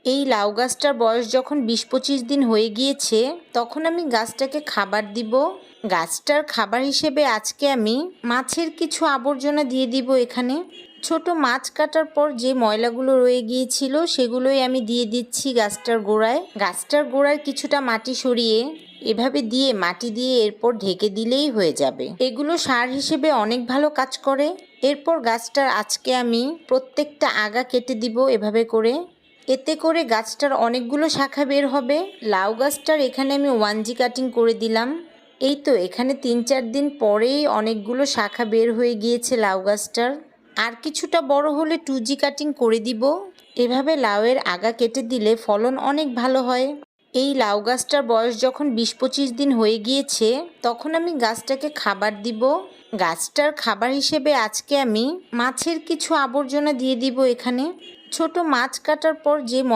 এই লাউ গাছটার বয়স যখন ২০-২৫ দিন হয়ে গিয়েছে, তখন আমি গাছটাকে খাবার দিব। গাছটার খাবার হিসেবে আজকে আমি মাছের কিছু আবর্জনা দিয়ে দিব এখানে। ছোট মাছ কাটার পর যে ময়লাগুলো রয়ে গিয়েছিল সেগুলোই আমি দিয়ে দিচ্ছি গাছটার গোড়ায়। গাছটার গোড়ায় কিছুটা মাটি সরিয়ে এভাবে দিয়ে মাটি দিয়ে এরপর ঢেকে দিলেই হয়ে যাবে। এগুলো সার হিসেবে অনেক ভালো কাজ করে। এরপর গাছটার আজকে আমি প্রত্যেকটা আগা কেটে দিব এভাবে করে। এতে করে গাছটার অনেকগুলো শাখা বের হবে। লাউ গাছটার এখানে আমি 1G কাটিং করে দিলাম। এই তো এখানে ৩-৪ দিন পরেই অনেকগুলো শাখা বের হয়ে গিয়েছে লাউ গাছটার। আর কিছুটা বড় হলে 2G কাটিং করে দিব। এভাবে লাউয়ের আগা কেটে দিলে ফলন অনেক ভালো হয়। এই লাউ গাছটার বয়স যখন ২০-২৫ দিন হয়ে গিয়েছে, তখন আমি গাছটাকে খাবার দিব। গাছটার খাবার হিসেবে আজকে আমি মাছের কিছু আবর্জনা দিয়ে দিব এখানে। ছোট মাছ কাটার পর যে